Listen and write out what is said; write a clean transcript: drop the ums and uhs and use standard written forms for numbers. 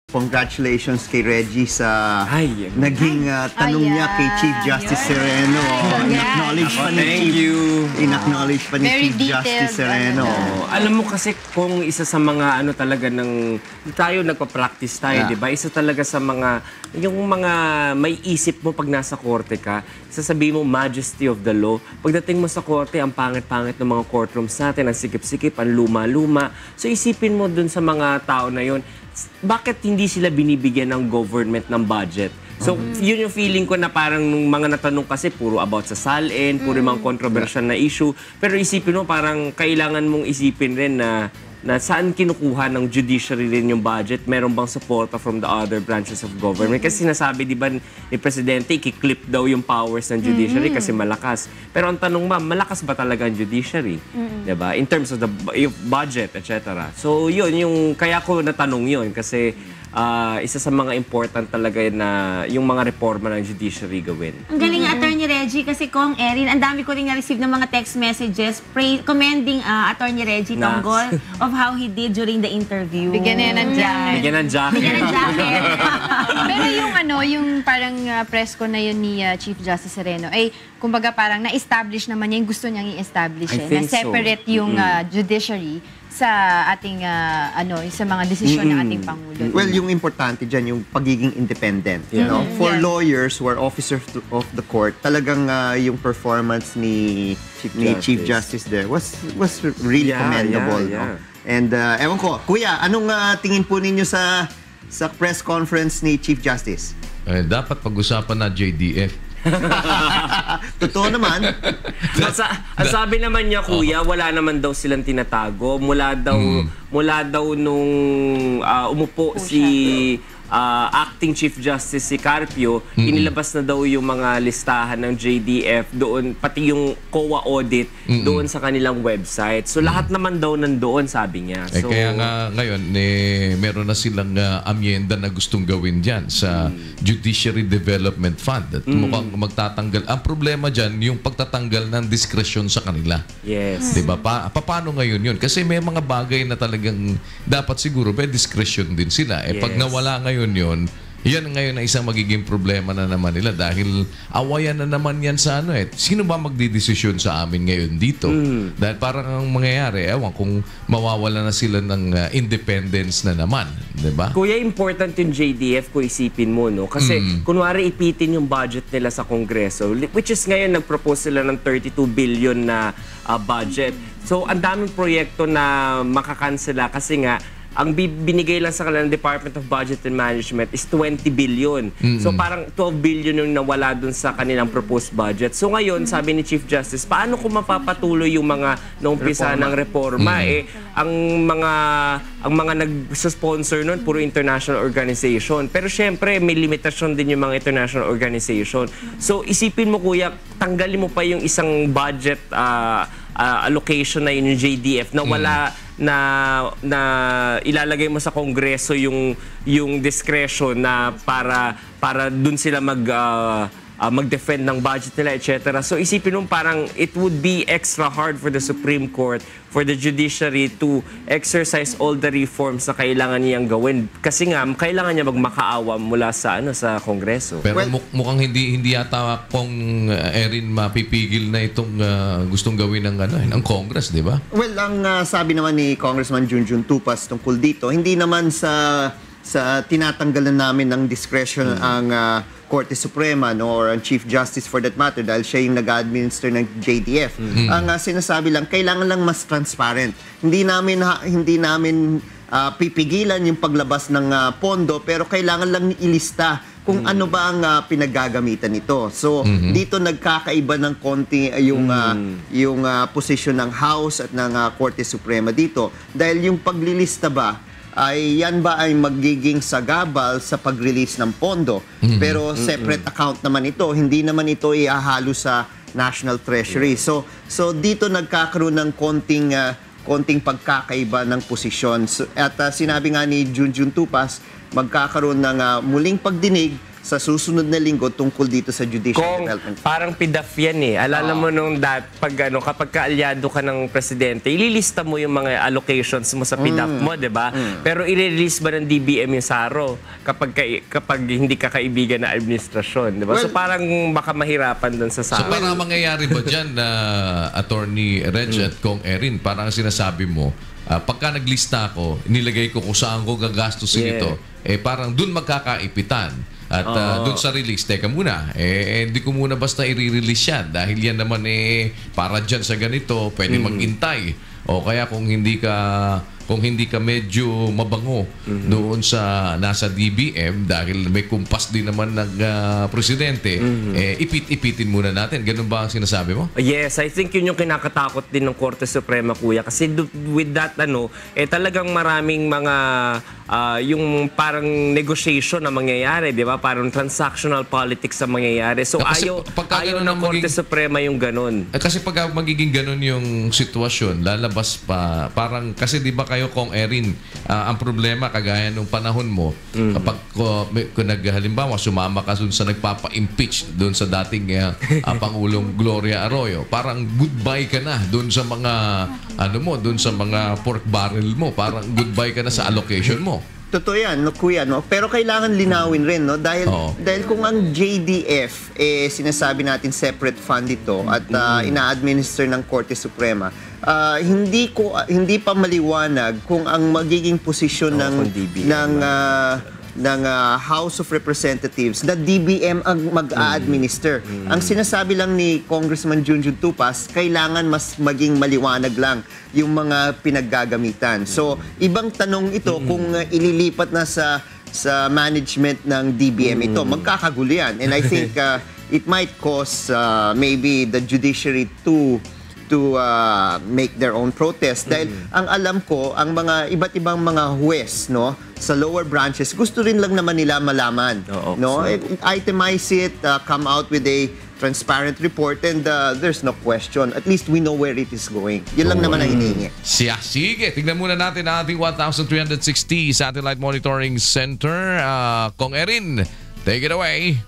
Congratulations kay Reggie sa naging tanong niya kay Chief Justice Sereno. In-acknowledge pa ni In-acknowledge pa ni Chief Justice Sereno. Alam mo kasi kung isa sa mga ano talaga ng tayo nagpa-practice tayo, 'di ba? Isa talaga sa mga yung mga may isip mo pag nasa korte ka, sasabihin mo majesty of the law. Pagdating mo sa korte, ang pangit-pangit ng mga courtrooms natin, ang sikip-sikip, ang luma-luma. So isipin mo dun sa mga tao na 'yon, bakit hindi sila binibigyan ng government ng budget? So, yun yung feeling ko na parang nung mga natanong kasi puro about sa salin, puro mga controversial na issue. Pero isipin mo, parang kailangan mong isipin rin na saan kinukuha ng judiciary rin yung budget? Meron bang support from the other branches of government? Kasi sinasabi, di ba, ni Presidente, i-clip daw yung powers ng judiciary kasi malakas. Pero ang tanong, ma'am, malakas ba talaga ang judiciary? Di ba? In terms of the budget, etc. So, yun, yung, kaya ko natanong yun kasi isa sa mga important talaga na yung mga reforma ng judiciary gawin. Ang galing Attorney Reggie kasi Kong Erin, ang dami ko rin na-receive ng mga text messages commending Attorney Reggie Tonggol of how he did during the interview. Bigyan niya ng jacket. Bigyan ng jacket. Bigyan ng jacket. Pero yung yung parang press ko na yun ni Chief Justice Sereno, ay kumbaga parang na-establish naman niya yung gusto niyang i-establish na separate yung judiciary sa ating sa mga desisyon ng ating Pangulo. Well, yung importante dyan, yung pagiging independent. You know? For lawyers who are officers of the court, talagang yung performance ni Chief Justice there was really commendable. No? And ewan ko, Kuya, anong tingin po ninyo sa press conference ni Chief Justice? Dapat pag-usapan na JDF. Totoo naman. Ang sabi naman niya, Kuya, wala naman daw silang tinatago. Mula daw nung umupo si Acting Chief Justice si Carpio, inilabas na daw yung mga listahan ng JDF doon, pati yung COA audit doon sa kanilang website. So lahat naman daw nandoon, sabi niya. So, kaya nga ngayon, meron na silang amyenda na gustong gawin dyan sa Judiciary Development Fund. At mukhang magtatanggal. Ang problema dyan, yung pagtatanggal ng diskresyon sa kanila. Yes. Diba? Paano ngayon yun? Kasi may mga bagay na talagang dapat siguro may diskresyon din sila. Pag nawala ngayon yun, yan ngayon na isang magiging problema na naman nila dahil awayan na naman yan sa sino ba magdidesisyon sa amin ngayon dito? Dahil parang ang mangyayari, ewan kung mawawala na sila ng independence na naman, di ba? Kuya, important yung JDF kung isipin mo, no? Kasi kunwari ipitin yung budget nila sa Kongreso, which is ngayon nag-propose sila ng 32 billion na budget. So, ang daming proyekto na makakansela kasi nga ang binigay lang sa kanila ng Department of Budget and Management is 20 billion. So parang 12 billion yung nawala dun sa kanilang proposed budget. So ngayon, sabi ni Chief Justice, paano kung mapapatuloy yung mga naumpisa ng reforma? Ang mga nag-sponsor nun, puro international organization. Pero syempre, may limitasyon din yung mga international organization. So isipin mo, Kuya, tanggalin mo pa yung isang budget allocation na yun, yung JDF, na wala na ilalagay mo sa Kongreso yung discretion na para dun sila mag-defend ng budget nila, etc. So isipin mo parang it would be extra hard for the Supreme Court, for the judiciary to exercise all the reforms na kailangan niyang gawin. Kasi nga, kailangan niya magmakaawa mula sa Kongreso. Pero mukhang hindi yata kung Erin mapipigil na itong gustong gawin ng Congress, di ba? Well, ang sabi naman ni Congressman Junjun Tupas tungkol dito, hindi naman sa tinatanggalan namin ng discretion ang Korte Suprema, no, or ang Chief Justice for that matter dahil siya yung nag-administer ng JDF. Ang sinasabi lang, kailangan lang mas transparent. Hindi namin pipigilan yung paglabas ng pondo, pero kailangan lang ilista kung ano ba ang pinaggagamitan nito. So, dito nagkakaiba ng konti yung posisyon ng House at ng Korte Suprema dito. Dahil yung paglilista ba, yan ba ay magiging sagabal sa pag-release ng pondo? Pero separate account naman ito. Hindi naman ito ihahalo sa National Treasury. So dito nagkakaroon ng konting pagkakaiba ng posisyon. At sinabi nga ni Junjun Tupas, magkakaroon ng muling pagdinig sa susunod na linggo tungkol dito sa judicial Kung development. parang PIDAF yan eh. Alala mo nung kapag kaalyado ka ng presidente, ililista mo yung mga allocations mo sa PIDAF mo, di ba? Pero i-release ba ng DBM yung SARO kapag hindi ka kaibigan na administrasyon, di ba? So Well, parang baka mahirapan dun sa So SARO. parang mangyayari ba dyan na Attorney Reg at Kong Erin, parang sinasabi mo, pagka naglista ako, nilagay ko kung saan ko gagastusin ito, parang dun magkakaipitan. At dun sa release, teka muna, hindi ko muna basta i-release yan dahil yan naman para dyan sa ganito, pwede maghintay. O kaya kung hindi ka medyo mabango doon sa nasa DBM dahil may kumpas din naman ng presidente, ipit-ipitin muna natin. Ganun ba ang sinasabi mo? Yes, I think yun yung kinakatakot din ng Korte Suprema, kuya. Kasi with that, talagang maraming mga yung parang negotiation na mangyayari, di ba? Parang transactional politics na mangyayari. So Kasi ayaw ng Korte Suprema yung ganun. Kasi pag magiging ganun yung sitwasyon, lalabas pa, parang, kasi di ba kayo, Kong Erin, ang problema, kagaya nung panahon mo, kapag kung halimbawa, sumama ka dun sa nagpapa-impeach dun sa dating Pangulong Gloria Arroyo, parang goodbye ka na dun sa mga, dun sa mga pork barrel mo, parang goodbye ka na sa allocation mo. Totoo yan, no, kuya, no? Pero kailangan linawin rin, no? Dahil kung ang JDF, sinasabi natin separate fund ito at ina-administer ng Korte Suprema, hindi pa maliwanag kung ang magiging posisyon ng House of Representatives na DBM ang mag-a-administer. Ang sinasabi lang ni Congressman Junjun Tupas, kailangan mas maging maliwanag lang yung mga pinaggagamitan. So, ibang tanong ito kung ililipat na sa management ng DBM ito. Magkakagulo yan. And I think it might cause maybe the judiciary to make their own protest dahil ang alam ko ang mga iba't ibang mga huwes, no, sa lower branches gusto rin lang naman nila malaman, no, itemize it, come out with a transparent report, and there's no question, at least we know where it is going. Yun lang naman ang hinihingi. Sige, tignan muna natin ang ating 1360 Satellite Monitoring Center. Kong Erin, take it away.